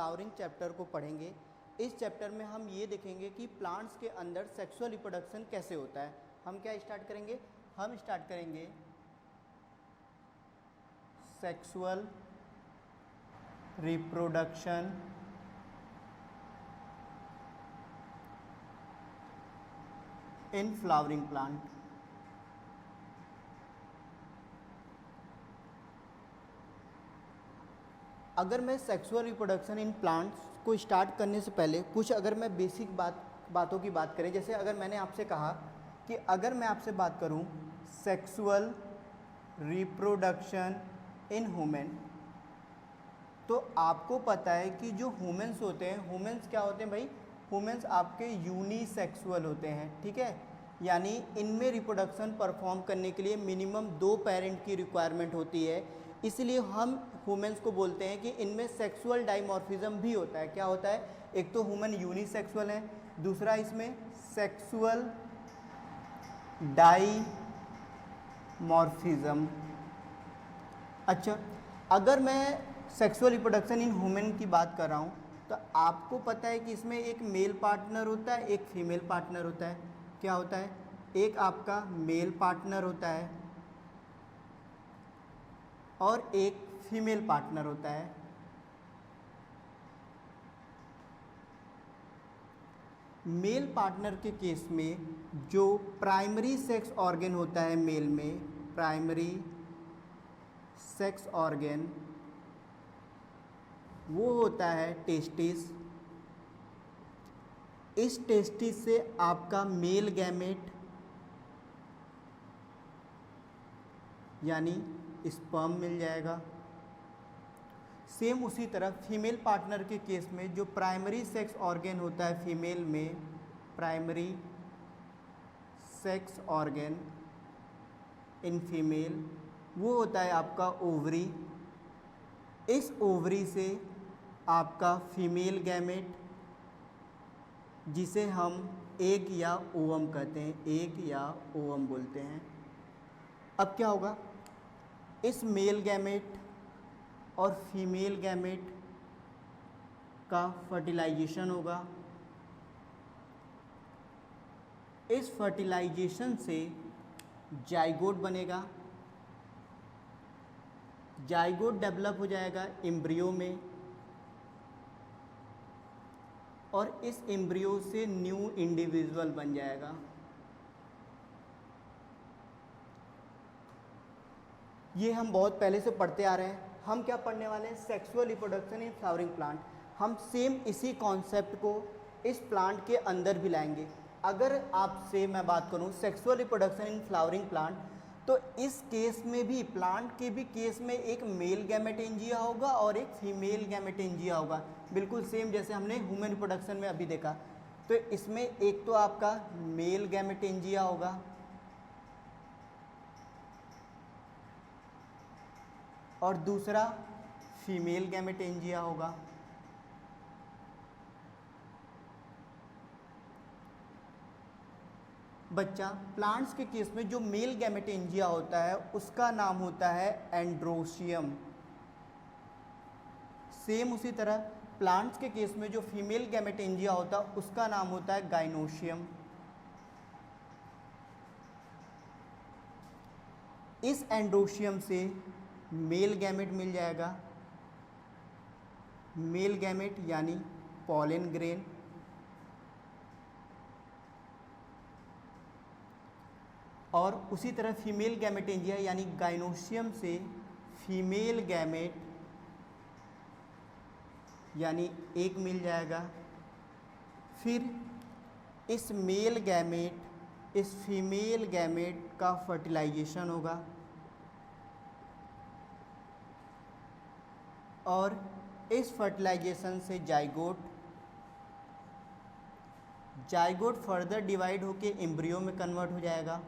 Flowering chapter को पढ़ेंगे। इस चैप्टर में हम ये देखेंगे कि प्लांट्स के अंदर सेक्सुअल रिप्रोडक्शन कैसे होता है। हम क्या स्टार्ट करेंगे? हम स्टार्ट करेंगे sexual reproduction in flowering plant. अगर मैं सेक्सुअल रिप्रोडक्शन इन प्लांट्स को स्टार्ट करने से पहले कुछ अगर मैं बेसिक बातों की बात करें, जैसे अगर मैंने आपसे कहा कि अगर मैं आपसे बात करूं सेक्सुअल रिप्रोडक्शन इन ह्यूमन, तो आपको पता है कि जो ह्यूमन्स होते हैं, ह्यूमन्स क्या होते हैं भाई? ह्यूमन्स आपके यूनिसेक्सुअल होते हैं, ठीक है। यानी इनमें रिप्रोडक्शन परफॉर्म करने के लिए मिनिमम 2 पेरेंट की रिक्वायरमेंट होती है। इसलिए हम ह्यूमन्स को बोलते हैं कि इनमें सेक्सुअल डाइमॉर्फिज्म भी होता है। क्या होता है? एक तो ह्यूमन यूनिसेक्सुअल है, दूसरा इसमें सेक्सुअल डाइमॉर्फिज्म। अच्छा, अगर मैं सेक्सुअल रिप्रोडक्शन इन ह्यूमन की बात कर रहा हूँ तो आपको पता है कि इसमें एक मेल पार्टनर होता है, एक फीमेल पार्टनर होता है। क्या होता है? एक आपका मेल पार्टनर होता है और एक फीमेल पार्टनर होता है। मेल पार्टनर के केस में जो प्राइमरी सेक्स ऑर्गन होता है मेल में, प्राइमरी सेक्स ऑर्गन वो होता है टेस्टिस। इस टेस्टिस से आपका मेल गैमेट यानी स्पर्म मिल जाएगा। सेम उसी तरह फीमेल पार्टनर के केस में जो प्राइमरी सेक्स ऑर्गन होता है फीमेल में, primary sex organ in female वो होता है आपका ओवरी। इस ओवरी से आपका फीमेल गैमेट जिसे हम एग या ओवम कहते हैं, एग या ओवम बोलते हैं। अब क्या होगा? इस मेल गैमेट और फीमेल गैमेट का फर्टिलाइजेशन होगा। इस फर्टिलाइजेशन से जाइगोट बनेगा। जाइगोट डेवलप हो जाएगा एम्ब्रियो में और इस एम्ब्रियो से न्यू इंडिविजुअल बन जाएगा। ये हम बहुत पहले से पढ़ते आ रहे हैं। हम क्या पढ़ने वाले हैं? Sexual reproduction in flowering plant. हम सेम इसी कॉन्सेप्ट को इस प्लांट के अंदर भी लाएंगे। अगर आपसे मैं बात करूं sexual reproduction in flowering plant, तो इस केस में भी, प्लांट के भी केस में एक मेल गैमेटेंजिया होगा और एक फीमेल गैमेटेंजिया होगा, बिल्कुल सेम जैसे हमने ह्यूमन रिप्रोडक्शन में अभी देखा। तो इसमें एक तो आपका मेल गैमेटेंजिया होगा और दूसरा फीमेल गैमेटेंजिया होगा। बच्चा, प्लांट्स के केस में जो मेल गैमेटेंजिया होता है उसका नाम होता है एंड्रोशियम। सेम उसी तरह प्लांट्स के केस में जो फीमेल गैमेटेंजिया होता है उसका नाम होता है गाइनोशियम। इस एंड्रोशियम से मेल गैमेट मिल जाएगा, मेल गैमेट यानी पॉलन ग्रेन। और उसी तरह फीमेल गैमेटेंजिया यानी गाइनोशियम से फीमेल गैमेट यानी एक मिल जाएगा। फिर इस मेल गैमेट, इस फीमेल गैमेट का फर्टिलाइजेशन होगा और इस फर्टिलाइजेशन से जाइगोट, जाइगोट फर्दर डिवाइड होकर एम्ब्रियो में कन्वर्ट हो जाएगा।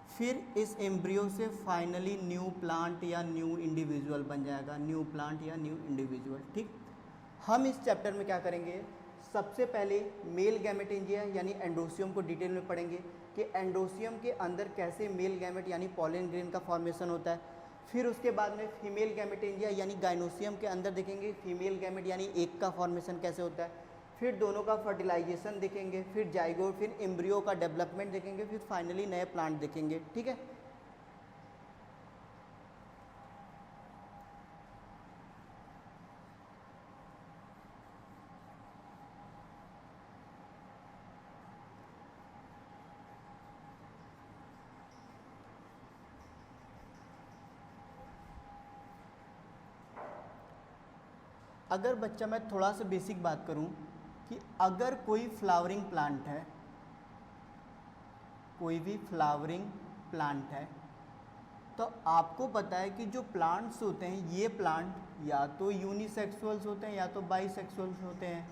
फिर इस एम्ब्रियो से फाइनली न्यू प्लांट या न्यू इंडिविजुअल बन जाएगा, न्यू प्लांट या न्यू इंडिविजुअल। ठीक, हम इस चैप्टर में क्या करेंगे? सबसे पहले मेल गैमेटेंजिया यानी एंड्रोशियम को डिटेल में पढ़ेंगे कि एंड्रोशियम के अंदर कैसे मेल गैमेट यानी पॉलन ग्रेन का फॉर्मेशन होता है। फिर उसके बाद में फीमेल गैमेटेंजिया यानी गाइनोसियम के अंदर देखेंगे फीमेल गैमेट यानी एक का फॉर्मेशन कैसे होता है, फिर दोनों का फर्टिलाइजेशन देखेंगे, फिर जाइगोट, फिर एम्ब्रियो का डेवलपमेंट देखेंगे, फिर फाइनली नए प्लांट देखेंगे। ठीक है, अगर बच्चा मैं थोड़ा सा बेसिक बात करूं कि अगर कोई फ्लावरिंग प्लांट है, कोई भी फ्लावरिंग प्लांट है, तो आपको पता है कि जो प्लांट्स होते हैं ये प्लांट या तो यूनिसेक्सुअल्स होते हैं या तो बाईसेक्सुअल्स होते हैं।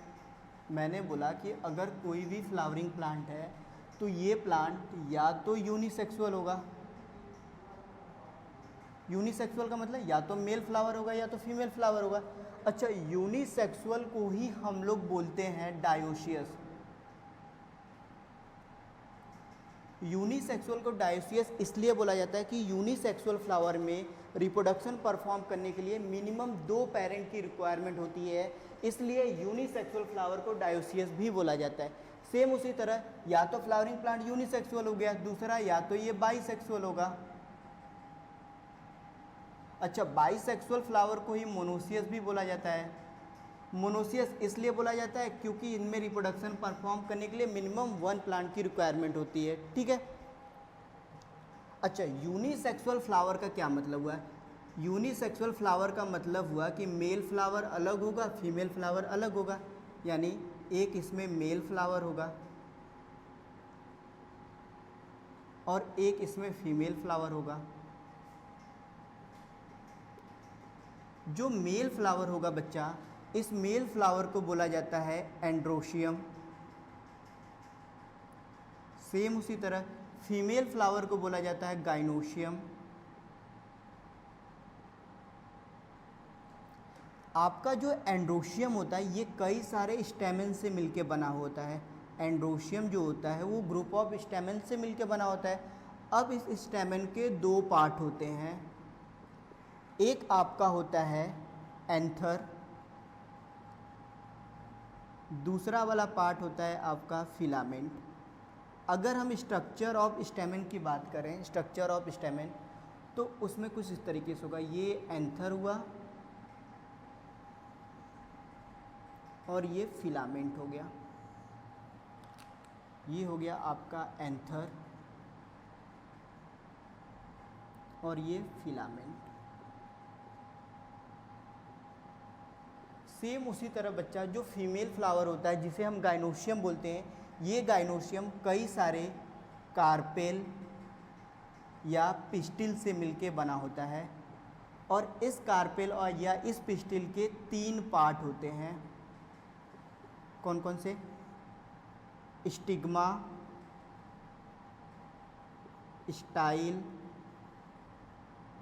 मैंने बोला कि अगर कोई भी फ्लावरिंग प्लांट है तो ये प्लांट या तो यूनिसेक्सुअल होगा, यूनिसेक्सुअल का मतलब या तो मेल फ्लावर होगा या तो फीमेल फ्लावर होगा। अच्छा, यूनिसेक्सुअल को ही हम लोग बोलते हैं डायोसियस। यूनिसेक्सुअल को डायोसियस इसलिए बोला जाता है कि यूनिसेक्सुअल फ्लावर में रिप्रोडक्शन परफॉर्म करने के लिए मिनिमम 2 पेरेंट की रिक्वायरमेंट होती है, इसलिए यूनिसेक्सुअल फ्लावर को डायोसियस भी बोला जाता है। सेम उसी तरह या तो फ्लावरिंग प्लांट यूनिसेक्सुअल हो गया, दूसरा या तो ये बाईसेक्सुअल होगा। अच्छा, बाईसेक्सुअल फ्लावर को ही मोनोसियस भी बोला जाता है। मोनोसियस इसलिए बोला जाता है क्योंकि इनमें रिप्रोडक्शन परफॉर्म करने के लिए मिनिमम 1 प्लांट की रिक्वायरमेंट होती है। ठीक है। अच्छा, यूनिसेक्सुअल फ्लावर का क्या मतलब हुआ? यूनिसेक्सुअल फ्लावर का मतलब हुआ कि मेल फ्लावर अलग होगा, फीमेल फ्लावर अलग होगा, यानी एक इसमें मेल फ्लावर होगा और एक इसमें फीमेल फ्लावर होगा। जो मेल फ्लावर होगा बच्चा, इस मेल फ्लावर को बोला जाता है एंड्रोशियम। सेम उसी तरह फीमेल फ्लावर को बोला जाता है गाइनोशियम। आपका जो एंड्रोशियम होता है ये कई सारे स्टेमेन से मिलके बना होता है। एंड्रोशियम जो होता है वो ग्रुप ऑफ स्टेमेन से मिलके बना होता है। अब इस स्टेमेन के 2 पार्ट होते हैं, एक आपका होता है एंथर, दूसरा वाला पार्ट होता है आपका फिलामेंट। अगर हम स्ट्रक्चर ऑफ स्टेमेन की बात करें, स्ट्रक्चर ऑफ स्टेमेन, तो उसमें कुछ इस तरीके से होगा। ये एंथर हुआ और ये फिलामेंट हो गया। ये हो गया आपका एंथर और ये फिलामेंट। सेम उसी तरह बच्चा जो फीमेल फ्लावर होता है जिसे हम गाइनोशियम बोलते हैं, ये गाइनोशियम कई सारे कार्पेल या पिस्टिल से मिलके बना होता है और इस कार्पेल और या इस पिस्टिल के 3 पार्ट होते हैं। कौन कौन से? Stigma, style,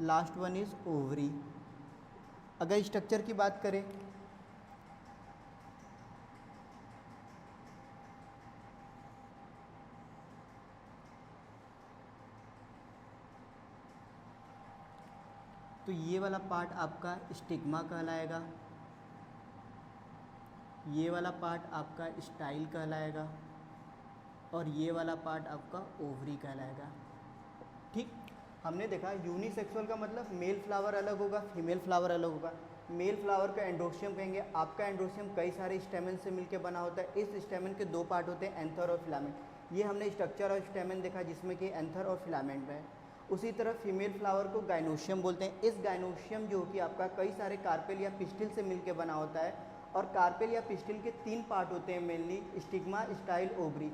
last one is ovary. अगर स्ट्रक्चर की बात करें तो ये वाला पार्ट आपका स्टिग्मा कहलाएगा, ये वाला पार्ट आपका स्टाइल कहलाएगा और ये वाला पार्ट आपका ओवरी कहलाएगा। ठीक, हमने देखा यूनिसेक्सुअल का मतलब मेल फ्लावर अलग होगा, फीमेल फ्लावर अलग होगा। मेल फ्लावर का एंड्रोशियम कहेंगे। आपका एंड्रोशियम कई सारे स्टेमेन से मिलकर बना होता है। इस स्टेमेन के 2 पार्ट होते हैं, एंथर और फिलामेंट। ये हमने स्ट्रक्चर और स्टेमेन देखा जिसमें कि एंथर और फिलामेंट है। उसी तरह फीमेल फ्लावर को गाइनोशियम बोलते हैं। इस गाइनोशियम जो कि आपका कई सारे कार्पेल या पिस्टिल से मिलकर बना होता है और कार्पेल या पिस्टिल के 3 पार्ट होते हैं मेनली, स्टिग्मा, स्टाइल, ओवरी।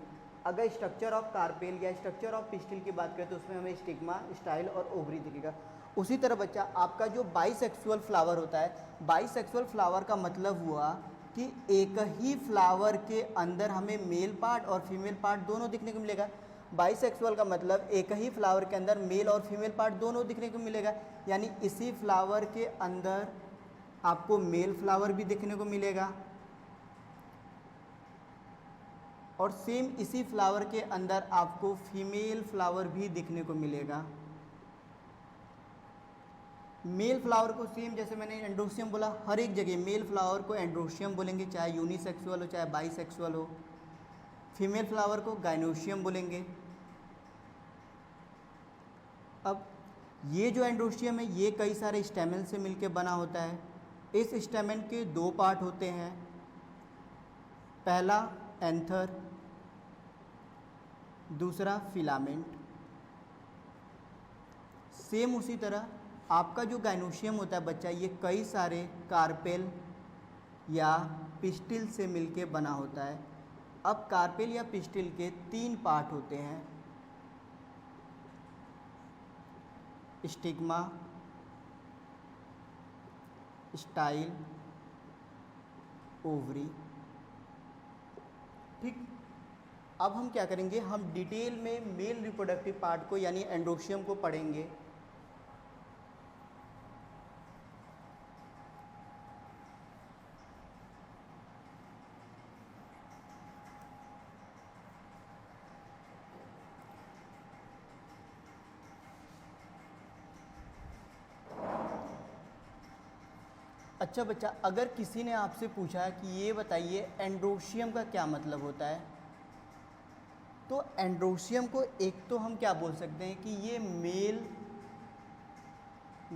अगर स्ट्रक्चर ऑफ कार्पेल या स्ट्रक्चर ऑफ पिस्टिल की बात करें तो उसमें हमें स्टिग्मा, स्टाइल और ओवरी दिखेगा। उसी तरह बच्चा आपका जो बाईसेक्सुअल फ्लावर होता है, बाईसेक्सुअल फ्लावर का मतलब हुआ कि एक ही फ्लावर के अंदर हमें मेल पार्ट और फीमेल पार्ट दोनों दिखने को मिलेगा। बाईसेक्सुअल का मतलब एक ही फ्लावर के अंदर मेल और फीमेल पार्ट दोनों दिखने को मिलेगा, यानी इसी फ्लावर के अंदर आपको मेल फ्लावर भी दिखने को मिलेगा और सेम इसी फ्लावर के अंदर आपको फीमेल फ्लावर भी दिखने को मिलेगा। मेल फ्लावर को सेम जैसे मैंने एंड्रोशियम बोला, हर एक जगह मेल फ्लावर को एंड्रोशियम बोलेंगे, चाहे यूनिसेक्सुअल हो चाहे बाईसेक्सुअल हो। फीमेल फ्लावर को गाइनोशियम बोलेंगे। अब ये जो एंड्रोशियम है ये कई सारे स्टेमन से मिलकर बना होता है। इस स्टेमन के दो पार्ट होते हैं, पहला एंथर, दूसरा फिलामेंट। सेम उसी तरह आपका जो गाइनोशियम होता है बच्चा, ये कई सारे कार्पेल या पिस्टिल से मिलके बना होता है। अब कार्पेल या पिस्टिल के तीन पार्ट होते हैं, स्टिग्मा, स्टाइल, ओवरी। ठीक, अब हम क्या करेंगे, हम डिटेल में मेल रिप्रोडक्टिव पार्ट को यानी एंड्रोशियम को पढ़ेंगे। अच्छा बच्चा, अगर किसी ने आपसे पूछा कि ये बताइए एंड्रोशियम का क्या मतलब होता है, तो एंड्रोशियम को एक तो हम क्या बोल सकते हैं कि ये मेल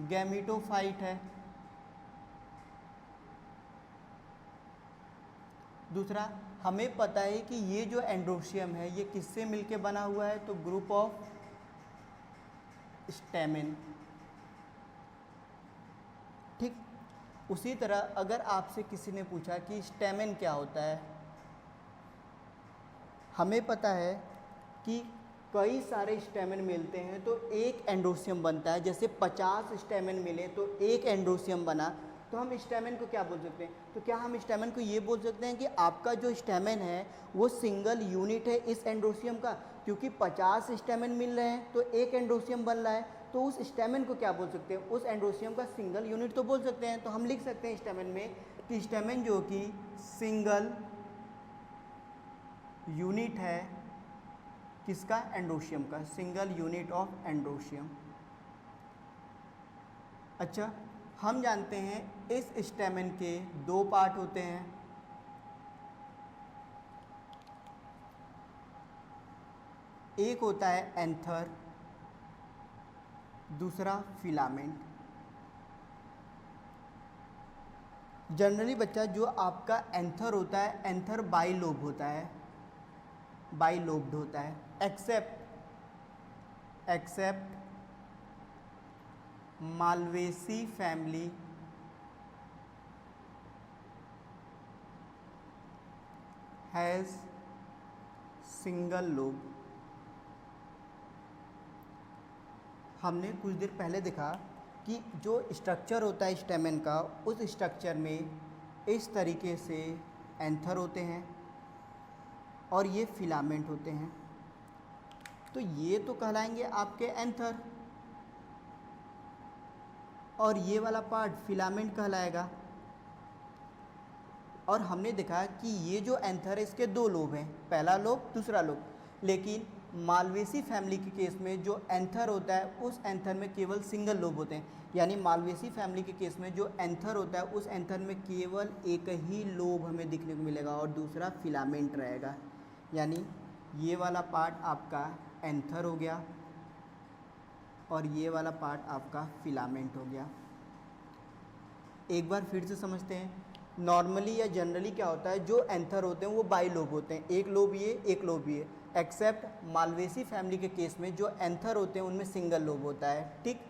गैमेटोफाइट है। दूसरा, हमें पता है कि ये जो एंड्रोशियम है ये किससे मिलके बना हुआ है, तो ग्रुप ऑफ स्टेमेन। ठीक, उसी तरह अगर आपसे किसी ने पूछा कि स्टेमेन क्या होता है, हमें पता है कि कई सारे स्टेमेन मिलते हैं तो एक एंड्रोशियम बनता है। जैसे 50 स्टेमेन मिले तो एक एंड्रोशियम बना, तो हम स्टेमेन को क्या बोल सकते हैं, तो क्या हम स्टेमेन को ये बोल सकते हैं कि आपका जो स्टेमेन है वो सिंगल यूनिट है इस एंड्रोशियम का, क्योंकि 50 स्टेमेन मिल रहे हैं तो एक एंड्रोशियम बन रहा है, तो उस स्टेमेन को क्या बोल सकते हैं, उस एंड्रोशियम का सिंगल यूनिट तो बोल सकते हैं। तो हम लिख सकते हैं स्टेमेन में कि स्टेमेन जो कि सिंगल यूनिट है किसका, एंड्रोशियम का, सिंगल यूनिट ऑफ एंड्रोशियम। अच्छा, हम जानते हैं इस स्टेमेन के दो पार्ट होते हैं, एक होता है एंथर, दूसरा फिलामेंट। जनरली बच्चा जो आपका एंथर होता है, एंथर बाइलोब होता है, बाइलोब्ड होता है, except Malvaceae family has single lobe. हमने कुछ देर पहले देखा कि जो स्ट्रक्चर होता है स्टेमेन का, उस स्ट्रक्चर में इस तरीके से एंथर होते हैं और ये फिलामेंट होते हैं। तो ये तो कहलाएंगे आपके एंथर, और ये वाला पार्ट फिलामेंट कहलाएगा। और हमने देखा कि ये जो एंथर है इसके दो लोब हैं, पहला लोब दूसरा लोब, लेकिन मालवेसी फैमिली के केस में जो एंथर होता है उस एंथर में केवल सिंगल लोब होते हैं। यानी मालवेसी फैमिली के केस में जो एंथर होता है उस एंथर में केवल एक ही लोब हमें दिखने को मिलेगा और दूसरा फिलामेंट रहेगा। यानी ये वाला पार्ट आपका एंथर हो गया और ये वाला पार्ट आपका फिलामेंट हो गया। एक बार फिर से समझते हैं, नॉर्मली या जनरली क्या होता है, जो एंथर होते हैं वो बाई लोब होते हैं, एक लोब ये एक लोब ये, एक्सेप्ट मालवेसी फैमिली के केस में जो एंथर होते हैं उनमें सिंगल लोब होता है। ठीक,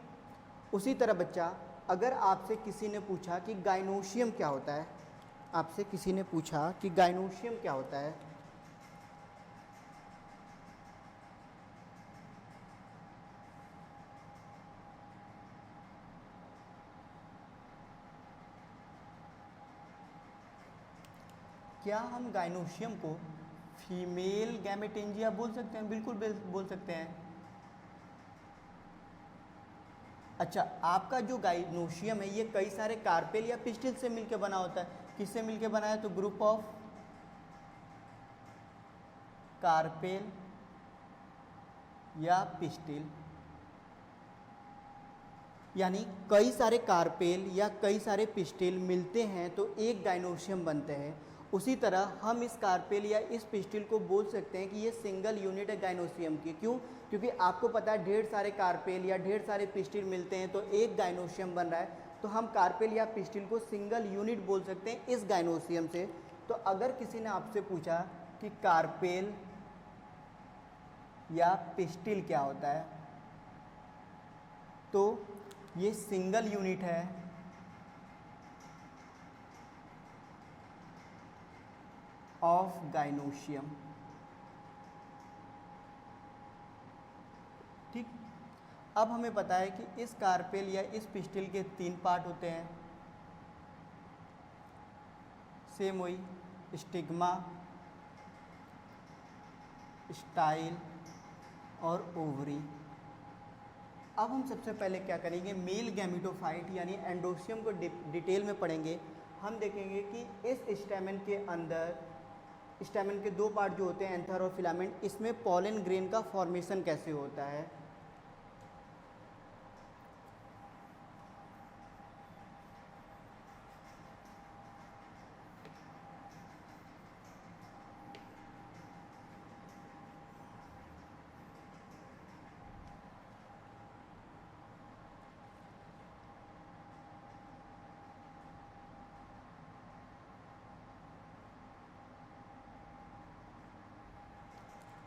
उसी तरह बच्चा अगर आपसे किसी ने पूछा कि गाइनोशियम क्या होता है, आपसे किसी ने पूछा कि गाइनोशियम क्या होता है, क्या हम गाइनोशियम को फीमेल गैमेटेंजिया बोल सकते हैं? बिल्कुल बोल सकते हैं। अच्छा, आपका जो गाइनोशियम है ये कई सारे कार्पेल या पिस्टिल से मिलकर बना होता है। किससे मिलकर बना है, तो ग्रुप ऑफ कार्पेल या पिस्टिल। यानी कई सारे कार्पेल या कई सारे पिस्टिल मिलते हैं तो एक गाइनोसियम बनते हैं। उसी तरह हम इस कार्पेल या इस पिस्टिल को बोल सकते हैं कि ये सिंगल यूनिट है गाइनोसियम की। क्यों? क्योंकि आपको पता है ढेर सारे कार्पेल या ढेर सारे पिस्टिल मिलते हैं तो एक गाइनोसियम बन रहा है, तो हम कार्पेल या पिस्टिल को सिंगल यूनिट बोल सकते हैं इस गाइनोसियम से। तो अगर किसी ने आपसे पूछा कि कार्पेल या पिस्टिल क्या होता है, तो ये सिंगल यूनिट है ऑफ गाइनोसियम। ठीक, अब हमें पता है कि इस कार्पेल या इस पिस्टिल के 3 पार्ट होते हैं। सेम वही स्टिग्मा, स्टाइल और ओवरी। अब हम सबसे पहले क्या करेंगे, मेल गैमेटोफाइट यानी एंडोसियम को डिटेल में पढ़ेंगे। हम देखेंगे कि इस स्टैमेन के अंदर स्टैमेन के 2 पार्ट जो होते हैं एंथर और फिलामेंट, इसमें पॉलन ग्रेन का फॉर्मेशन कैसे होता है।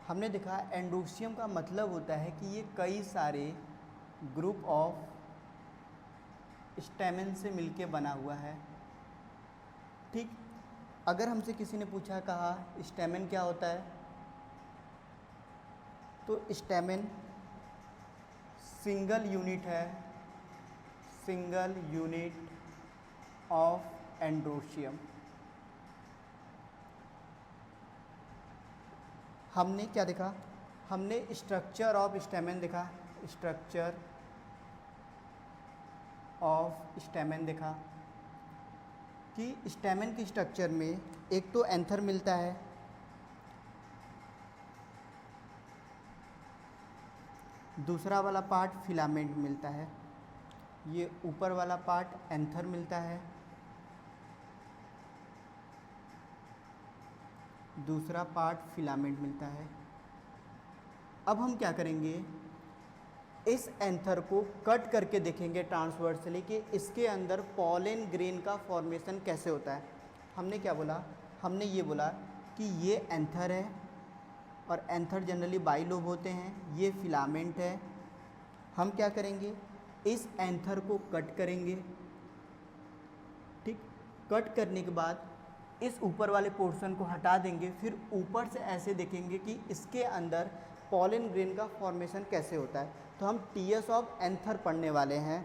हमने देखा एंडोसियम का मतलब होता है कि ये कई सारे ग्रुप ऑफ स्टैमेन से मिलके बना हुआ है। ठीक, अगर हमसे किसी ने पूछा कहा स्टैमेन क्या होता है, तो स्टैमेन सिंगल यूनिट है, सिंगल यूनिट ऑफ एंडोसियम। हमने क्या देखा, हमने स्ट्रक्चर ऑफ स्टैमेन देखा, स्ट्रक्चर ऑफ स्टैमेन देखा कि स्टैमेन के स्ट्रक्चर में एक तो एंथर मिलता है, दूसरा वाला पार्ट फिलामेंट मिलता है, ये ऊपर वाला पार्ट एंथर मिलता है, दूसरा पार्ट फिलामेंट मिलता है। अब हम क्या करेंगे, इस एंथर को कट करके देखेंगे ट्रांसवर्सली कि इसके अंदर पॉलन ग्रेन का फॉर्मेशन कैसे होता है। हमने क्या बोला, हमने ये बोला कि ये एंथर है और एंथर जनरली बाइलोब होते हैं, ये फिलामेंट है। हम क्या करेंगे, इस एंथर को कट करेंगे। ठीक, कट करने के बाद इस ऊपर वाले पोर्शन को हटा देंगे, फिर ऊपर से ऐसे देखेंगे कि इसके अंदर पॉलन ग्रेन का फॉर्मेशन कैसे होता है। तो हम टीएस ऑफ एंथर पढ़ने वाले हैं।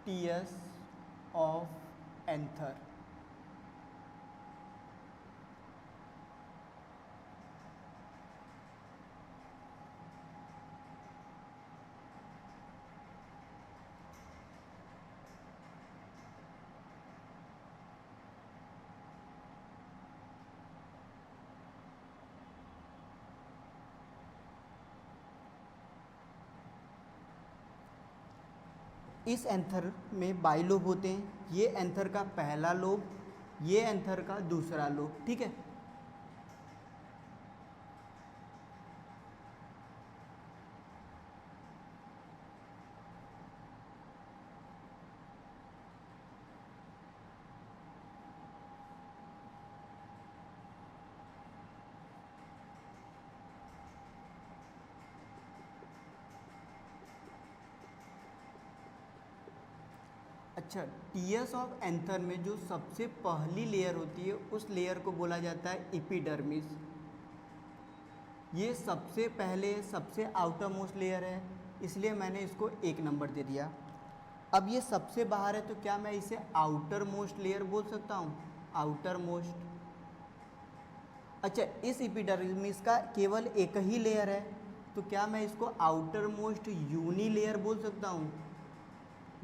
TS of anther. इस एंथर में बाइलोब होते हैं, ये एंथर का पहला लोब, ये एंथर का दूसरा लोब। ठीक है, अच्छा, टीएस ऑफ एंथर में जो सबसे पहली लेयर होती है उस लेयर को बोला जाता है एपिडर्मिस। ये सबसे पहले सबसे आउटर मोस्ट लेयर है, इसलिए मैंने इसको 1 नंबर दे दिया। अब ये सबसे बाहर है तो क्या मैं इसे आउटर मोस्ट लेयर बोल सकता हूँ, आउटर मोस्ट। अच्छा, इस एपिडर्मिस का केवल एक ही लेयर है तो क्या मैं इसको आउटर मोस्ट यूनी लेयर बोल सकता हूँ,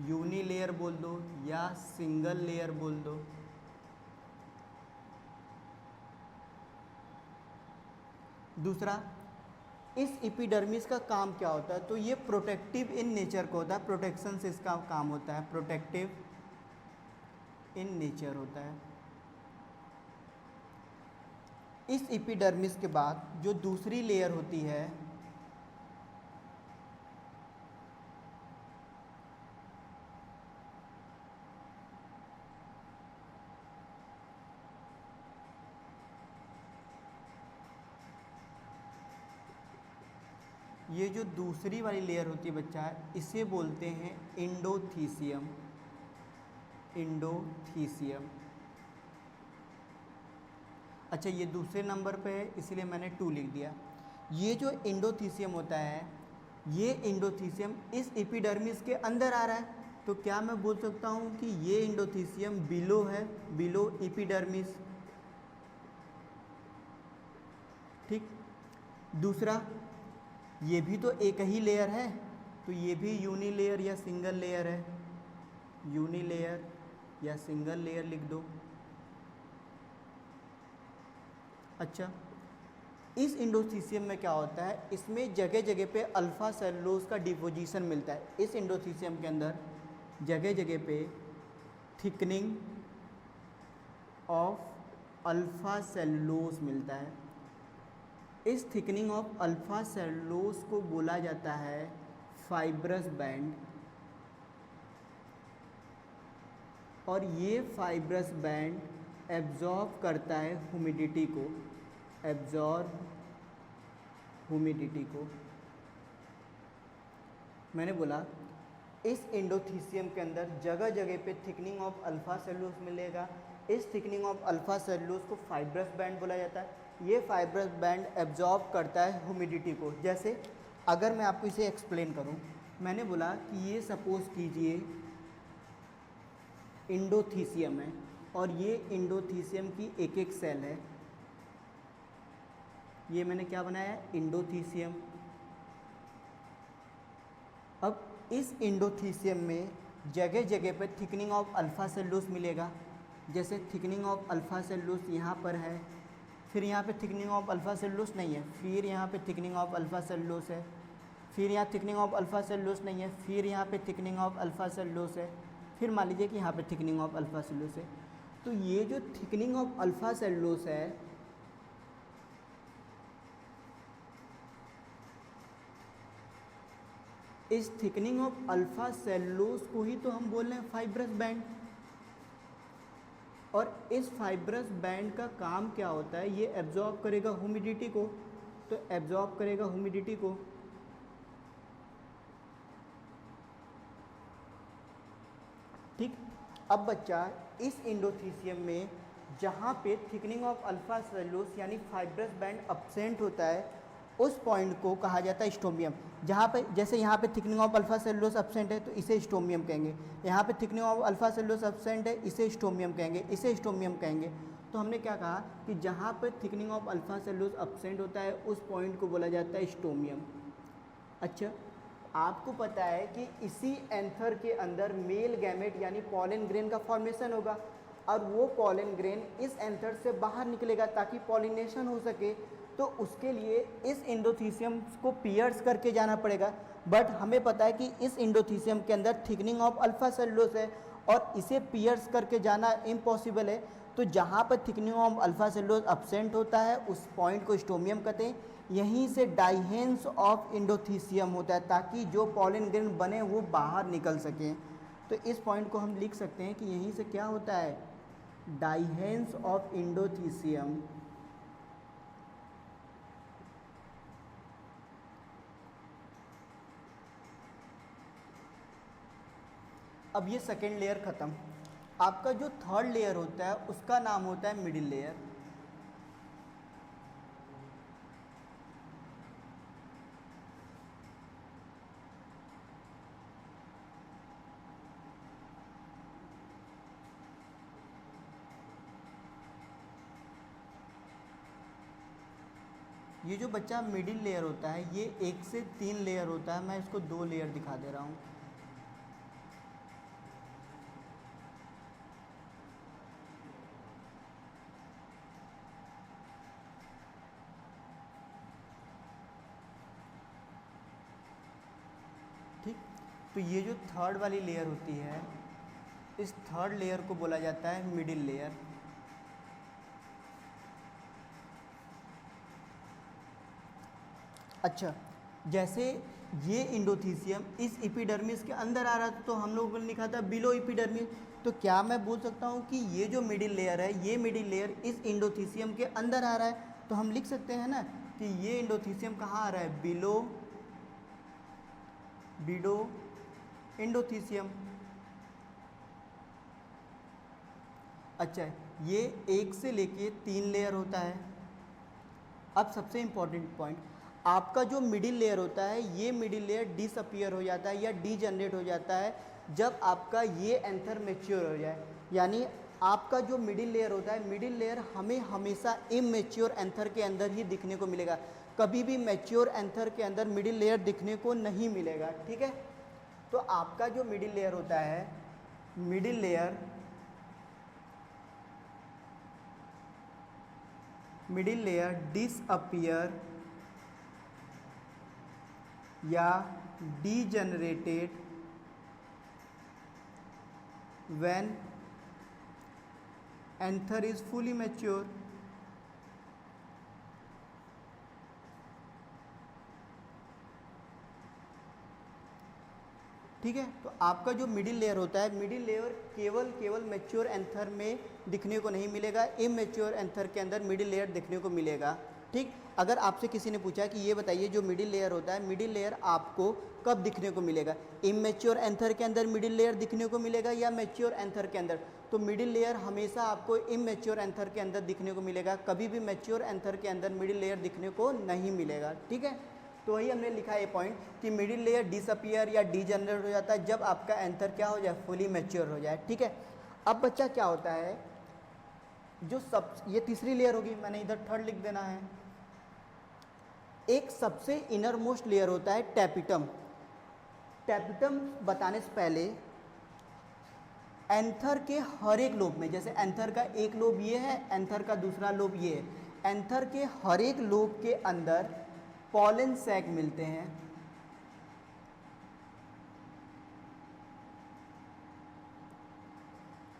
यूनी लेयर बोल दो या सिंगल लेयर बोल दो। दूसरा, इस एपिडर्मिस का काम क्या होता है, तो ये प्रोटेक्टिव इन नेचर को होता है, प्रोटेक्शन से इसका काम होता है, प्रोटेक्टिव इन नेचर होता है। इस एपिडर्मिस के बाद जो दूसरी लेयर होती है, ये जो दूसरी वाली लेयर होती है बच्चा, इसे बोलते हैं इंडोथीसियम। इंडोथीसियम। अच्छा, ये दूसरे नंबर पे है इसलिए मैंने 2 लिख दिया। ये जो इंडोथीसियम होता है, ये इंडोथीसियम इस एपिडर्मिस के अंदर आ रहा है, तो क्या मैं बोल सकता हूँ कि ये इंडोथीसियम बिलो है, बिलो एपिडर्मिस। ठीक। दूसरा, ये भी तो एक ही लेयर है, तो ये भी यूनी लेयर या सिंगल लेयर है, यूनी लेयर या सिंगल लेयर लिख दो। अच्छा, इस इंडोथीसियम में क्या होता है, इसमें जगह जगह पे अल्फ़ा सेलुलोज का डिपोजिशन मिलता है। इस इंडोथीसियम के अंदर जगह जगह पे थिकनिंग ऑफ अल्फ़ा सेलुलोज मिलता है। इस थिकनिंग ऑफ अल्फ़ा सेलुलोज को बोला जाता है फाइब्रस बैंड, और ये फाइब्रस बैंड एब्जॉर्ब करता है ह्यूमिडिटी को, एब्जॉर्ब ह्यूमिडिटी को। मैंने बोला इस इंडोथीसियम के अंदर जगह जगह पे थिकनिंग ऑफ अल्फ़ा सेलुलोज मिलेगा। इस थिकनिंग ऑफ अल्फ़ा सेलुलोज को फाइब्रस बैंड बोला जाता है। ये फाइब्रस बैंड एब्जॉर्ब करता है ह्यूमिडिटी को। जैसे अगर मैं आपको इसे एक्सप्लेन करूं, मैंने बोला कि ये सपोज कीजिए इंडोथीसियम है, और ये इंडोथीसियम की एक एक सेल है। ये मैंने क्या बनाया, इंडोथीसियम। अब इस इंडोथीसियम में जगह जगह पे थिकनिंग ऑफ अल्फ़ा सेलुलोज मिलेगा। जैसे थिकनिंग ऑफ अल्फ़ा सेलुलोज यहाँ पर है, फिर यहाँ पे थिकनिंग ऑफ अल्फ़ा सेलुलोज नहीं है, फिर यहाँ पे थिकनिंग ऑफ अल्फ़ा सेलुलोज है, फिर यहाँ थिकनिंग ऑफ अल्फ़ा सेलुलोज नहीं है, फिर यहाँ पे थिकनिंग ऑफ अल्फ़ा सेलुलोज है, फिर मान लीजिए कि यहाँ पे थिकनिंग ऑफ अल्फ़ा सेलुलोज है। तो ये जो थिकनिंग ऑफ अल्फ़ा सेलुलोज है, इस थिकनिंग ऑफ अल्फ़ा सेलुलोज को ही तो हम बोल रहे हैं फाइब्रस बैंड। और इस फाइब्रस बैंड का काम क्या होता है, ये एब्जॉर्ब करेगा ह्यूमिडिटी को, तो एब्जॉर्ब करेगा ह्यूमिडिटी को। ठीक। अब बच्चा, इस इंडोथीसियम में जहाँ पे थिकनिंग ऑफ अल्फ़ा सेलुलोज यानी फाइब्रस बैंड एब्सेंट होता है, उस पॉइंट को कहा जाता है स्टोमियम। जहाँ पे जैसे यहाँ पे thickening of alpha cellulose absent है तो इसे स्टोमियम कहेंगे, यहाँ पे thickening of alpha cellulose absent है इसे स्टोमियम कहेंगे, इसे स्टोमियम कहेंगे। तो हमने क्या कहा कि जहाँ पे thickening of alpha cellulose absent होता है उस पॉइंट को बोला जाता है स्टोमियम। अच्छा, आपको पता है कि इसी एंथर के अंदर मेल गैमेट यानी पॉलन ग्रेन का फॉर्मेशन होगा, और वो पॉलन ग्रेन इस एंथर से बाहर निकलेगा ताकि पॉलिनेशन हो सके। तो उसके लिए इस इंडोथीसियम को पियर्स करके जाना पड़ेगा। बट हमें पता है कि इस इंडोथीसियम के अंदर थिकनिंग ऑफ अल्फ़ा सेलुलोज है और इसे पियर्स करके जाना इम्पॉसिबल है। तो जहाँ पर thickening of alpha cellulose absent होता है उस पॉइंट को स्टोमियम कहते हैं। यहीं से डाइहेंस ऑफ इंडोथीसियम होता है ताकि जो पॉलन ग्रेन बने वो बाहर निकल सकें। तो इस पॉइंट को हम लिख सकते हैं कि यहीं से क्या होता है, डाइहेंस ऑफ इंडोथीसियम। अब ये सेकेंड लेयर ख़त्म। आपका जो थर्ड लेयर होता है उसका नाम होता है मिडिल लेयर। ये जो बच्चा मिडिल लेयर होता है ये 1 से 3 लेयर होता है, मैं इसको 2 लेयर दिखा दे रहा हूँ। तो ये जो थर्ड वाली लेयर होती है, इस थर्ड लेयर को बोला जाता है मिडिल लेयर। अच्छा, जैसे ये इंडोथीसियम इस एपिडर्मिस के अंदर आ रहा था तो हम लोगों ने लिखा था बिलो एपिडर्मिस। तो क्या मैं बोल सकता हूँ कि ये जो मिडिल लेयर है, ये मिडिल लेयर इस इंडोथीसियम के अंदर आ रहा है? तो हम लिख सकते हैं ना कि ये इंडोथीसियम कहाँ आ रहा है? बिलो इंडोथीसियम। अच्छा, ये 1 से लेके 3 लेयर होता है। अब सबसे इम्पॉर्टेंट पॉइंट, आपका जो मिडिल लेयर होता है, ये मिडिल लेयर डिसअपियर हो जाता है या डीजनरेट हो जाता है जब आपका ये एंथर मैच्योर हो जाए। यानी आपका जो मिडिल लेयर होता है, मिडिल लेयर हमें हमेशा इमैच्योर एंथर के अंदर ही दिखने को मिलेगा, कभी भी मैच्योर एंथर के अंदर मिडिल लेयर दिखने को नहीं मिलेगा। ठीक है, तो आपका जो मिडिल लेयर होता है, मिडिल लेयर डिसअपियर या degenerated when anther is fully mature। ठीक है, तो आपका जो मिडिल लेयर होता है, मिडिल लेयर केवल मैच्योर एंथर में दिखने को नहीं मिलेगा, इमैच्योर एंथर के अंदर मिडिल लेयर दिखने को मिलेगा। ठीक, अगर आपसे किसी ने पूछा कि ये बताइए जो मिडिल लेयर होता है, मिडिल लेयर आपको कब दिखने को मिलेगा? इमैच्योर एंथर के अंदर मिडिल लेयर दिखने को मिलेगा या मैच्योर एंथर के अंदर? तो मिडिल लेयर हमेशा आपको इमैच्योर एंथर के अंदर दिखने को मिलेगा, कभी भी मैच्योर एंथर के अंदर मिडिल लेयर दिखने को नहीं मिलेगा। ठीक है, तो वही हमने लिखा है पॉइंट कि मिडिल लेयर डिसअपियर या डीजनरेट हो जाता है जब आपका एंथर क्या हो जाए? फुली मैच्योर हो जाए। ठीक है, अब बच्चा क्या होता है, जो ये तीसरी लेयर होगी, मैंने इधर थर्ड लिख देना है। एक सबसे इनर मोस्ट लेयर होता है टैपिटम। टैपिटम बताने से पहले एंथर के हर एक लोब में, जैसे एंथर का एक लोब ये है, एंथर का दूसरा लोब ये है, एंथर के हर एक लोब के अंदर पॉलन सैक मिलते हैं।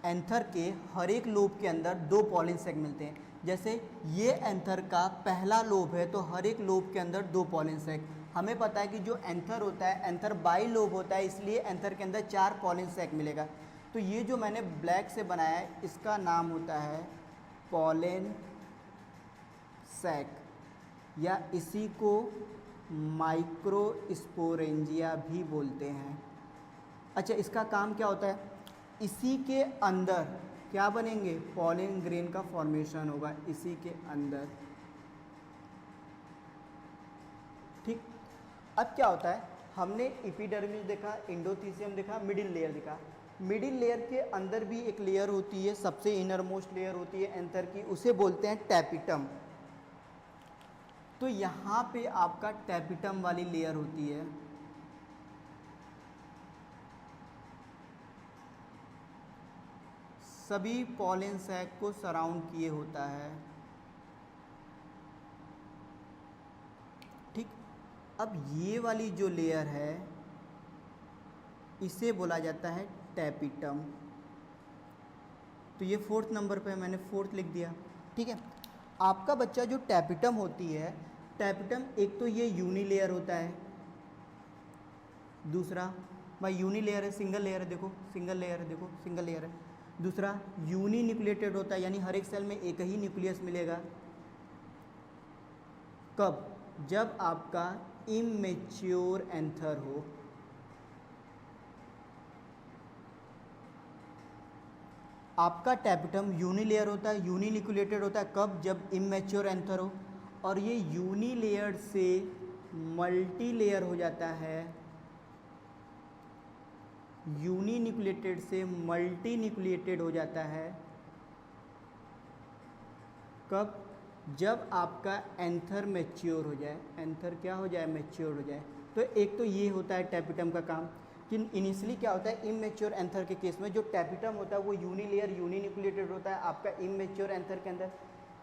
एंथर के हर एक लोब के अंदर 2 पॉलन सैक मिलते हैं। जैसे ये एंथर का पहला लोब है तो हर एक लोब के अंदर 2 पॉलन सैक। हमें पता है कि जो एंथर होता है, एंथर बाई लोब होता है, इसलिए एंथर के अंदर 4 पॉलन सैक मिलेगा। तो ये जो मैंने ब्लैक से बनाया है, इसका नाम होता है पॉलन सैक, या इसी को माइक्रोस्पोरेंजिया भी बोलते हैं। अच्छा, इसका काम क्या होता है? इसी के अंदर क्या बनेंगे? पॉलन ग्रेन का फॉर्मेशन होगा इसी के अंदर। ठीक, अब क्या होता है, हमने एपिडर्मिस देखा, इंडोथीसियम देखा, मिडिल लेयर देखा। मिडिल लेयर के अंदर भी एक लेयर होती है, सबसे इनर मोस्ट लेयर होती है एंथर की, उसे बोलते हैं टैपिटम। तो यहाँ पे आपका टैपिटम वाली लेयर होती है। सभी पॉलन सैक को सराउंड किए होता है। ठीक, अब ये वाली जो लेयर है इसे बोला जाता है टैपिटम। तो ये 4th नंबर पे मैंने 4th लिख दिया। ठीक है, आपका बच्चा जो टैपिटम होती है, टैपिटम एक तो ये यूनी लेयर होता है, दूसरा भाई यूनी लेयर है, सिंगल लेयर है, देखो सिंगल लेयर है, देखो सिंगल लेयर है। दूसरा यूनी न्यूक्लिएटेड होता है, यानी हर एक सेल में एक ही न्यूक्लियस मिलेगा। कब? जब आपका इमैच्योर एंथर हो। आपका टैपिटम यूनी लेयर होता है, यूनी न्यूक्लिएटेड होता है। कब? जब इमैच्योर एंथर हो। और ये यूनी लेयर से मल्टी लेयर हो जाता है, यूनी न्यूक्लिएटेड से मल्टी न्यूक्लिएटेड हो जाता है। कब? जब आपका एंथर मैच्योर हो जाए। एंथर क्या हो जाए? मैच्योर हो जाए। तो एक तो ये होता है टैपिटम का काम कि इनिशियली क्या होता है, इमैच्योर एंथर के केस में जो टैपिटम होता है वो यूनी लेयर यूनी न्यूक्लिएटेड होता है आपका इमैच्योर एंथर के अंदर।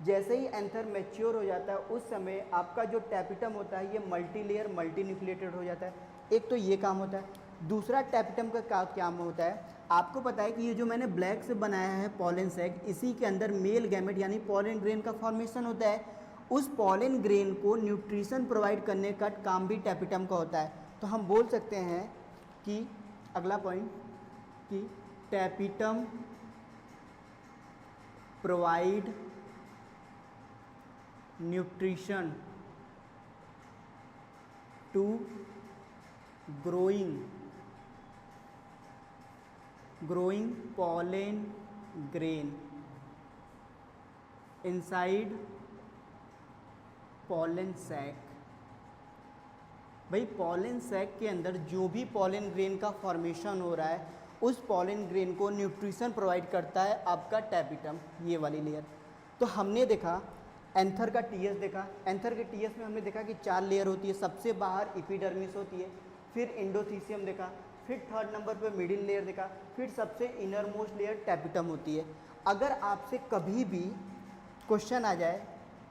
जैसे ही एंथर मैच्योर हो जाता है उस समय आपका जो टैपिटम होता है ये मल्टी लेयर मल्टी न्यूक्लिएटेड हो जाता है। एक तो ये काम होता है। दूसरा टैपिटम का क्या होता है, आपको पता है कि ये जो मैंने ब्लैक से बनाया है पॉलन सैक, इसी के अंदर मेल गैमेट यानी पॉलन ग्रेन का फॉर्मेशन होता है। उस पॉलन ग्रेन को न्यूट्रिशन प्रोवाइड करने का काम भी टैपिटम का होता है। तो हम बोल सकते हैं कि अगला पॉइंट कि tapetum provide nutrition to growing pollen grain inside pollen sac। भाई पॉलन सैक के अंदर जो भी पॉलन ग्रेन का फॉर्मेशन हो रहा है, उस पॉलन ग्रेन को न्यूट्रिशन प्रोवाइड करता है आपका टैपिटम, ये वाली लेयर। तो हमने देखा एंथर का टीएस देखा, एंथर के टीएस में हमने देखा कि 4 लेयर होती है। सबसे बाहर एपिडर्मिस होती है, फिर एंडोथीसियम देखा, फिर थर्ड नंबर पे मिडिल लेयर देखा, फिर सबसे इनर मोस्ट लेयर टैपिटम होती है। अगर आपसे कभी भी क्वेश्चन आ जाए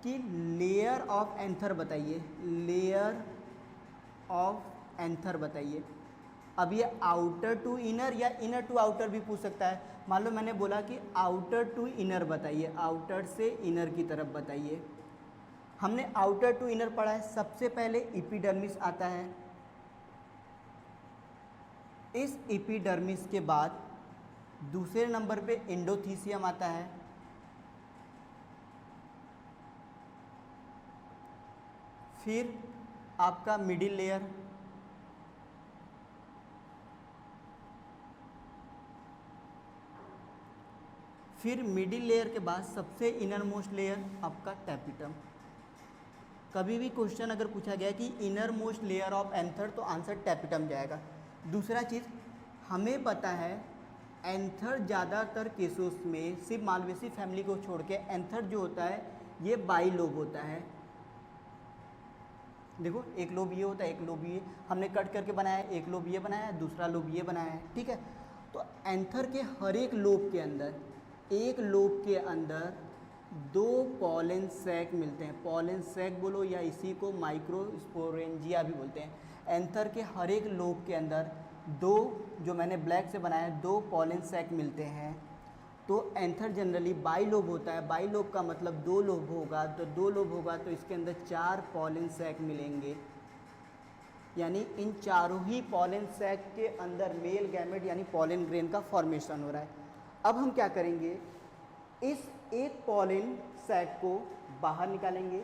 कि लेयर ऑफ एंथर बताइए, लेयर ऑफ एंथर बताइए, अब ये आउटर टू इनर या इनर टू आउटर भी पूछ सकता है। मान लो मैंने बोला कि आउटर टू इनर बताइए, आउटर से इनर की तरफ बताइए। हमने आउटर टू इनर पढ़ा है। सबसे पहले एपिडर्मिस आता है, इस एपिडर्मिस के बाद दूसरे नंबर पे एंडोथीसियम आता है, फिर आपका मिडिल लेयर, फिर मिडिल लेयर के बाद सबसे इनर मोस्ट लेयर आपका टैपिटम। कभी भी क्वेश्चन अगर पूछा गया कि inner most layer of anther, तो आंसर टैपिटम जाएगा। दूसरा चीज़ हमें पता है, एंथर ज़्यादातर केसेस में सिर्फ मालवेसी फैमिली को छोड़ के एंथर जो होता है ये बाई लोब होता है। देखो एक लोब ये होता है, एक लोब ये, हमने कट करके बनाया है, एक लोब ये बनाया है, दूसरा लोब ये बनाया है, ठीक है। तो एंथर के हर एक लोब के अंदर, एक लोब के अंदर 2 पॉलन सैक मिलते हैं। पॉलन सैक बोलो या इसी को माइक्रोस्पोरेंजिया भी बोलते हैं। एंथर के हर एक लोब के अंदर 2, जो मैंने ब्लैक से बनाया है, 2 पॉलन सैक मिलते हैं। तो एंथर जनरली बाई लोब होता है। बाई लोब का मतलब 2 लोब होगा, तो 2 लोब होगा तो इसके अंदर 4 पॉलन सैक मिलेंगे, यानी इन चारों ही पॉलन सैक के अंदर मेल गैमेट यानी पॉलन ग्रेन का फॉर्मेशन हो रहा है। अब हम क्या करेंगे, इस एक पॉलन सैक को बाहर निकालेंगे।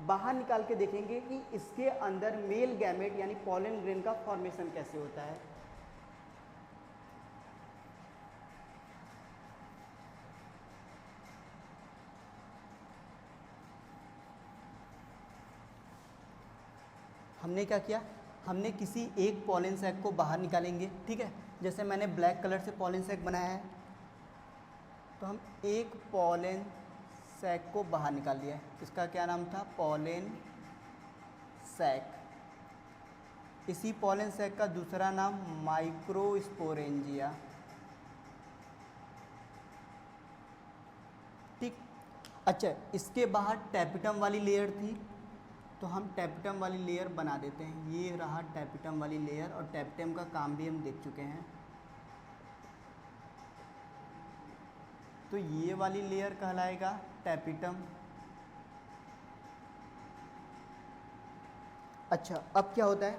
बाहर निकाल के देखेंगे कि इसके अंदर मेल गैमेट यानी पॉलन ग्रेन का फॉर्मेशन कैसे होता है। हमने क्या किया, हमने किसी एक पॉलन सैक को बाहर निकालेंगे, ठीक है। जैसे मैंने ब्लैक कलर से पॉलन सैक बनाया है, तो हम एक पॉलन सैक को बाहर निकाल लिया है। इसका क्या नाम था, पॉलन सैक। इसी पॉलन सैक का दूसरा नाम माइक्रोस्पोरेंजिया, ठीक। अच्छा, इसके बाहर टैपिटम वाली लेयर थी, तो हम टैपिटम वाली लेयर बना देते हैं। ये रहा टैपिटम वाली लेयर, और टैपिटम का काम भी हम देख चुके हैं। तो ये वाली लेयर कहलाएगा टैपिटम। अच्छा, अब क्या होता है,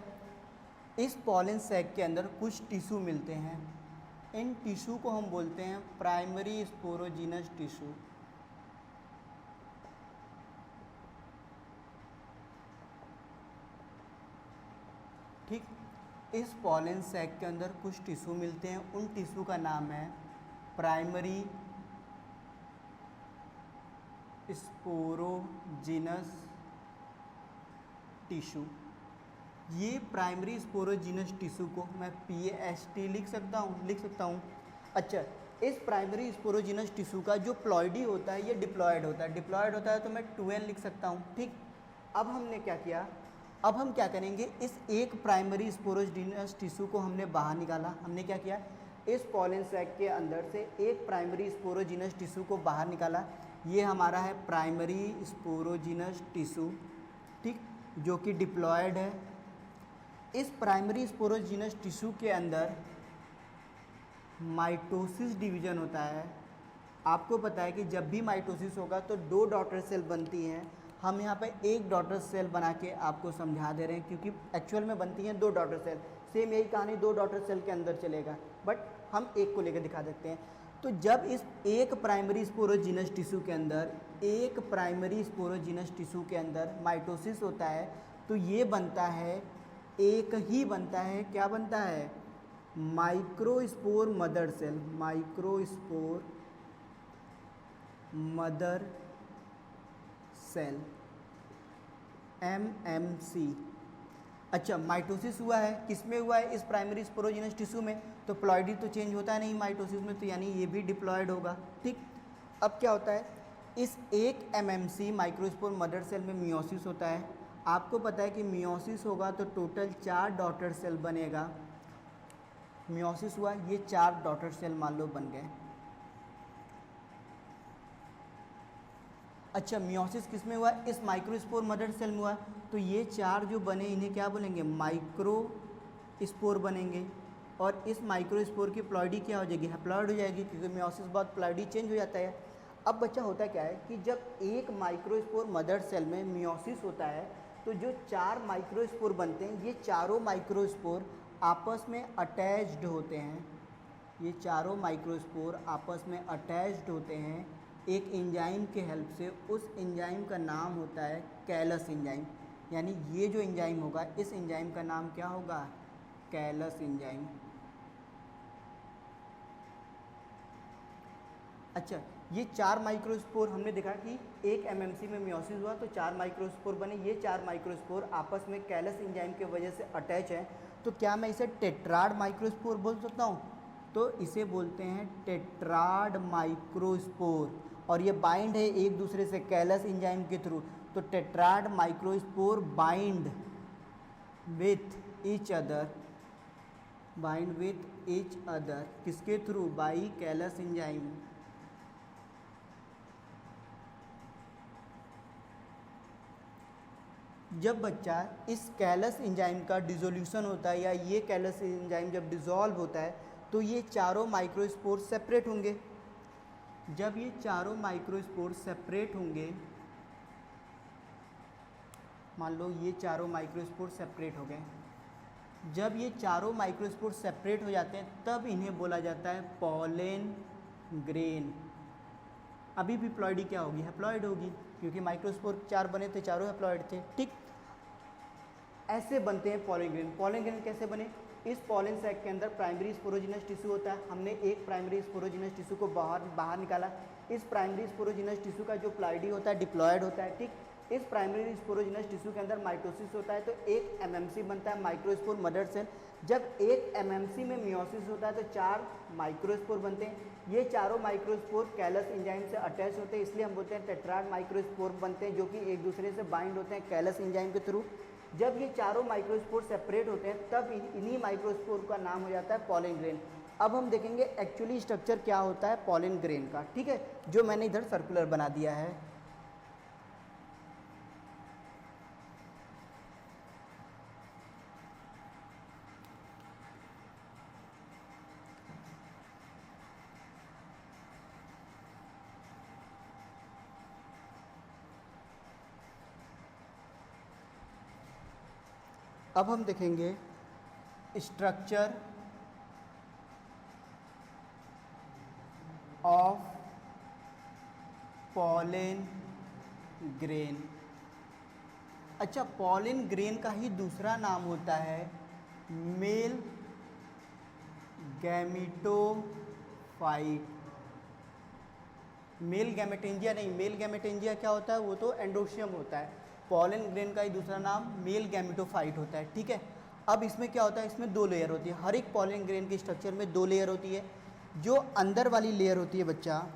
इस पॉलन सैक के अंदर कुछ टिश्यू मिलते हैं। इन टिश्यू को हम बोलते हैं प्राइमरी स्पोरोजिनस टिश्यू। ठीक, इस पॉलन सैक के अंदर कुछ टिश्यू मिलते हैं, उन टिश्यू का नाम है प्राइमरी स्पोरोजिनस टिश्यू। ये प्राइमरी स्पोरोजिनस टिश्यू को मैं PAST लिख सकता हूँ। अच्छा, इस प्राइमरी स्पोरोजिनस टिश्यू का जो प्लॉइडी होता है ये डिप्लॉयड होता है। डिप्लॉयड होता है तो मैं 2N लिख सकता हूँ, ठीक। अब हमने क्या किया, अब हम क्या करेंगे, इस एक प्राइमरी स्पोरोजिनस टिश्यू को हमने बाहर निकाला। हमने क्या किया, इस पॉलन सैक के अंदर से एक प्राइमरी स्पोरोजिनस टिश्यू को बाहर निकाला। ये हमारा है प्राइमरी स्पोरोजिनस टिश्यू, ठीक, जो कि डिप्लॉयड है। इस प्राइमरी स्पोरोजिनस टिश्यू के अंदर माइटोसिस डिवीजन होता है। आपको पता है कि जब भी माइटोसिस होगा तो 2 डॉटर सेल बनती हैं। हम यहाँ पे एक डॉटर सेल बना के आपको समझा दे रहे हैं, क्योंकि एक्चुअल में बनती हैं 2 डॉटर सेल। सेम यही कहानी 2 डॉटर सेल के अंदर चलेगा, बट हम एक को लेकर दिखा देते हैं। तो जब इस एक प्राइमरी स्पोरोजिनस टिश्यू के अंदर माइटोसिस होता है तो ये बनता है, एक ही बनता है, क्या बनता है, microspore mother cell, microspore mother cell, MMC। अच्छा, माइटोसिस हुआ है, किस में हुआ है, इस प्राइमरी स्पोरोजिनस टिश्यू में, तो प्लॉइडी तो चेंज होता है नहीं माइटोसिस में, तो यानी ये भी डिप्लॉयड होगा। ठीक, अब क्या होता है, इस एक MMC माइक्रोस्पोर मदर सेल में मियोसिस होता है। आपको पता है कि मियोसिस होगा तो टोटल 4 डॉटर सेल बनेगा। मियोसिस हुआ, ये 4 डॉटर सेल मान लो बन गए। अच्छा, मियोसिस किस में हुआ, इस माइक्रोस्पोर मदर सेल में हुआ, तो ये 4 जो बने इन्हें क्या बोलेंगे, माइक्रोस्पोर बनेंगे। और इस माइक्रोस्पोर की प्लॉइडी क्या हो जाएगी, हैप्लॉइड हो जाएगी, क्योंकि मियोसिस बाद प्लॉइडी चेंज हो जाता है। अब बच्चा होता क्या है कि जब एक माइक्रोस्पोर मदर सेल में मियोसिस होता है तो जो 4 माइक्रोस्पोर बनते हैं, ये चारों माइक्रोस्पोर आपस में अटैच्ड होते हैं। ये चारों माइक्रोस्पोर आपस में अटैच्ड होते हैं एक एंजाइम के हेल्प से। उस एंजाइम का नाम होता है कैलस एंजाइम। यानी ये जो एंजाइम होगा, इस एंजाइम का नाम क्या होगा, कैलस एंजाइम। अच्छा, ये 4 माइक्रोस्पोर हमने देखा कि एक MMC में मियोसिस हुआ तो 4 माइक्रोस्पोर बने। ये 4 माइक्रोस्पोर आपस में कैलस एंजाइम की वजह से अटैच हैं। तो क्या मैं इसे टेट्राड माइक्रोस्पोर बोल सकता हूँ, तो इसे बोलते हैं टेट्राड माइक्रोस्पोर। और ये बाइंड है एक दूसरे से कैलस एंजाइम के थ्रू, तो tetrad microspore bind with each other, किसके थ्रू, बाई कैलस एंजाइम। जब बच्चा इस कैलस एंजाइम का डिसोल्यूशन होता है, या ये कैलस एंजाइम जब डिसॉल्व होता है, तो ये चारों माइक्रोस्पोर सेपरेट होंगे। जब ये चारों माइक्रोस्पोर सेपरेट होंगे, मान लो ये चारों माइक्रोस्पोर सेपरेट हो गए, जब ये चारों माइक्रोस्पोर सेपरेट हो जाते हैं तब इन्हें बोला जाता है पॉलन ग्रेन। अभी भी प्लॉइडी क्या होगी, हैप्लॉइड होगी, क्योंकि माइक्रोस्पोर 4 बने थे, चारों हैप्लॉइड थे। ठीक, ऐसे बनते हैं पॉलन ग्रेन। पॉलन ग्रेन कैसे बने, इस पॉलन सैक के अंदर प्राइमरी स्पोरोजिनस टिश्यू होता है। हमने एक प्राइमरी स्पोरोजिनस टिश्यू को बाहर निकाला। इस प्राइमरी स्पोरोजिनस टिश्यू का जो प्लॉइडी होता है डिप्लॉयड होता है। ठीक, इस प्राइमरी स्पोरोजिनस टिश्यू के अंदर माइटोसिस होता है तो एक MMC बनता है, माइक्रोस्पोर मदर सेल। जब एक MMC में मियोसिस होता है तो 4 माइक्रोस्पोर बनते हैं। ये चारों माइक्रोस्पोर कैलस एंजाइम से अटैच होते हैं, इसलिए हम बोलते हैं टेट्राड माइक्रोस्पोर बनते हैं, जो कि एक दूसरे से बाइंड होते हैं कैलस एंजाइम के थ्रू। जब ये चारों माइक्रोस्पोर सेपरेट होते हैं तब इन्हीं माइक्रोस्पोर का नाम हो जाता है पॉलन ग्रेन। अब हम देखेंगे एक्चुअली स्ट्रक्चर क्या होता है पॉलन ग्रेन का। ठीक है, जो मैंने इधर सर्कुलर बना दिया है। अब हम देखेंगे स्ट्रक्चर ऑफ पॉलन ग्रेन। अच्छा, पॉलन ग्रेन का ही दूसरा नाम होता है मेल गैमेटोफाइट। मेल गैमेटेंजिया नहीं, मेल गैमेटेंजिया क्या होता है, वो तो एंडोशियम होता है। पॉलन ग्रेन का ही दूसरा नाम मेल गैमेटोफाइट होता है। ठीक है, अब इसमें क्या होता है, इसमें 2 लेयर होती है। हर एक पॉलन ग्रेन के स्ट्रक्चर में 2 लेयर होती है। जो अंदर वाली लेयर होती है बच्चा,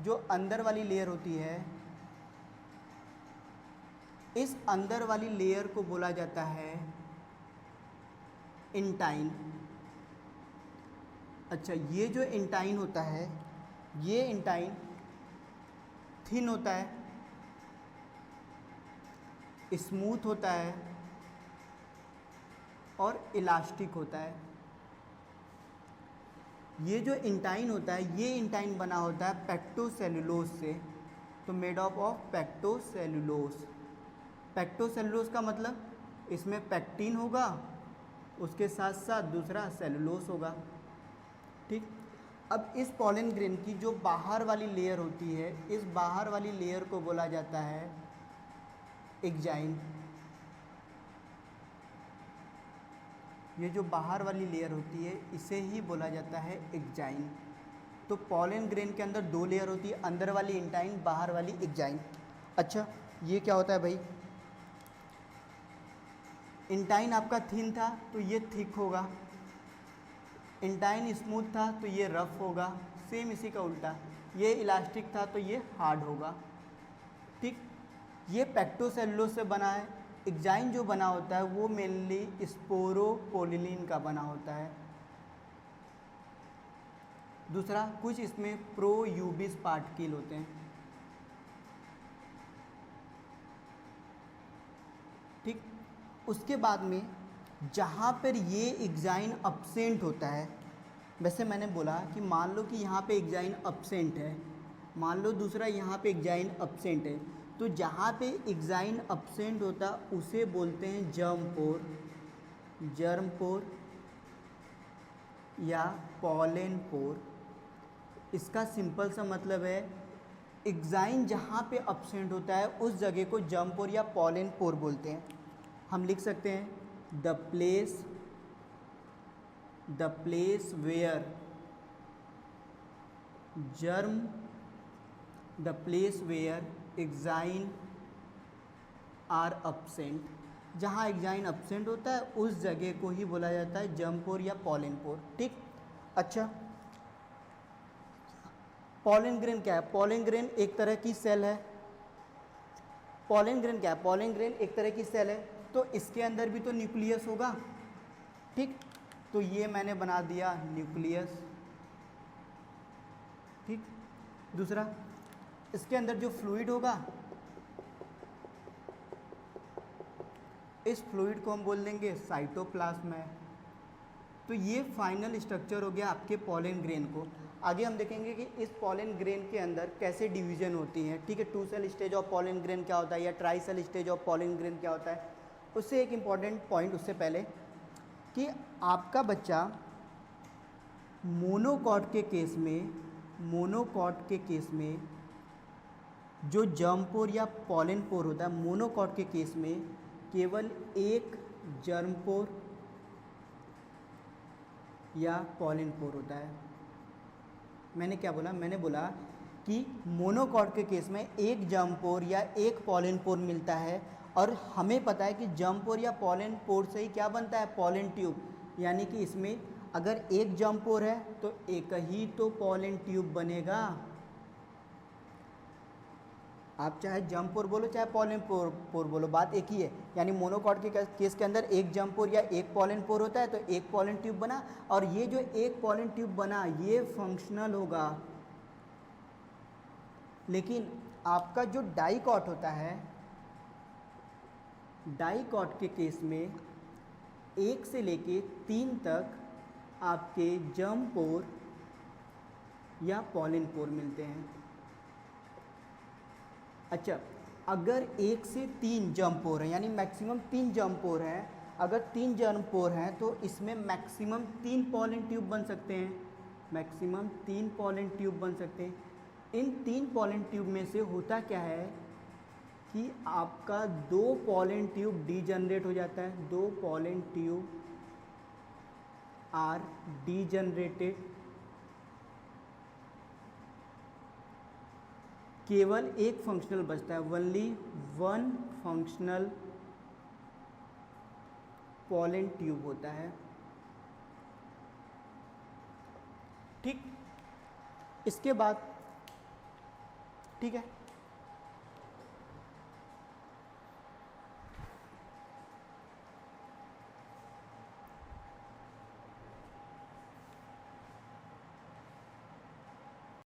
जो अंदर वाली लेयर होती है, इस अंदर वाली लेयर को बोला जाता है इंटाइन। अच्छा, ये जो इंटाइन होता है, ये इंटाइन थिन होता है, स्मूथ होता है और इलास्टिक होता है। ये जो इंटाइन होता है, ये इंटाइन बना होता है पेक्टोसेलुलोज से, तो मेड ऑफ पेक्टोसेलुलोज। पेक्टोसेलुलोज का मतलब इसमें पेक्टिन होगा, उसके साथ साथ दूसरा सेलुलोज होगा। ठीक, अब इस पॉलन ग्रेन की जो बाहर वाली लेयर होती है, इस बाहर वाली लेयर को बोला जाता है एग्जाइन। ये जो बाहर वाली लेयर होती है इसे ही बोला जाता है एग्जाइन। तो पॉलन ग्रेन के अंदर दो लेयर होती है, अंदर वाली इंटाइन, बाहर वाली एग्जाइन। अच्छा, ये क्या होता है भाई? इंटाइन आपका थिन था तो ये थिक होगा, इंटाइन स्मूथ था तो ये रफ होगा, सेम इसी का उल्टा। ये इलास्टिक था तो ये हार्ड होगा। ठीक, ये पेक्टोसेलुलोज से बना है। एग्जाइन जो बना होता है वो मेनली स्पोरोपोलिलीन का बना होता है। दूसरा, कुछ इसमें प्रोयूबिस पार्टिकल होते हैं। ठीक, उसके बाद में जहाँ पर ये एग्जाइन अब्सेंट होता है, वैसे मैंने बोला कि मान लो कि यहाँ पे एग्जाइन अब्सेंट है, मान लो दूसरा यहाँ पे एग्जाइन अब्सेंट है, तो जहाँ पे एग्जाइन अब्सेंट होता है उसे बोलते हैं जर्म पोर, जर्म पोर या पॉलन पोर। इसका सिंपल सा मतलब है एग्जाइन जहाँ पे अब्सेंट होता है उस जगह को जर्म पोर या पॉलन पोर बोलते हैं। हम लिख सकते हैं the place where germ, the place where exine are absent. जहाँ एग्जाइन अब्सेंट होता है उस जगह को ही बोला जाता है जर्म पोर या पॉलन पोर। ठीक, अच्छा, पॉलन ग्रेन क्या है? पॉलन ग्रेन एक तरह की सेल है। पॉलन ग्रेन क्या है? पॉलन ग्रेन एक तरह की सेल है, तो इसके अंदर भी तो न्यूक्लियस होगा। ठीक, तो ये मैंने बना दिया न्यूक्लियस। ठीक, दूसरा, इसके अंदर जो फ्लूइड होगा, इस फ्लूइड को हम बोल देंगे साइटोप्लाज्म है। तो ये फाइनल स्ट्रक्चर हो गया आपके पॉलन ग्रेन को। आगे हम देखेंगे कि इस पॉलन ग्रेन के अंदर कैसे डिवीजन होती हैं। ठीक है, 2 cell stage of pollen grain क्या होता है या tri cell stage of pollen grain क्या होता है। उससे एक इम्पॉर्टेंट पॉइंट उससे पहले कि आपका बच्चा मोनोकॉट के केस में जो जर्म पोर या पॉलन पोर होता है, मोनोकॉट के केस में केवल एक जर्म पोर या पॉलन पोर होता है। मैंने क्या बोला? मैंने बोला कि मोनोकॉट के केस में एक जर्म पोर या एक पॉलन पोर मिलता है, और हमें पता है कि जर्म पोर या पॉलन पोर से ही क्या बनता है? Pollen tube. यानी कि इसमें अगर एक जर्म पोर है तो एक ही तो पॉलन ट्यूब बनेगा। आप चाहे जर्म पोर बोलो चाहे पॉलन पोर बोलो, बात एक ही है। यानी मोनोकॉट के केस के अंदर एक जर्म पोर या एक पॉलन पोर होता है, तो एक पॉलन ट्यूब बना, और ये जो एक पॉलन ट्यूब बना ये फंक्शनल होगा। लेकिन आपका जो डाइकॉट होता है, डाइकॉट के केस में 1 से लेके 3 तक आपके जर्म पोर या पॉलन पोर मिलते हैं। अच्छा, अगर 1 से 3 जर्म पोर हैं, यानी मैक्सिमम 3 जर्म पोर हैं, अगर 3 जर्म पोर हैं तो इसमें मैक्सिमम 3 पॉलन ट्यूब बन सकते हैं, मैक्सिमम 3 पॉलन ट्यूब बन सकते हैं। इन 3 पॉलन ट्यूब में से होता क्या है कि आपका 2 पॉलन ट्यूब डीजनरेट हो जाता है, 2 पॉलन ट्यूब आर डीजनरेटेड, केवल एक फंक्शनल बचता है, ओनली 1 फंक्शनल पॉलन ट्यूब होता है। ठीक, इसके बाद ठीक है,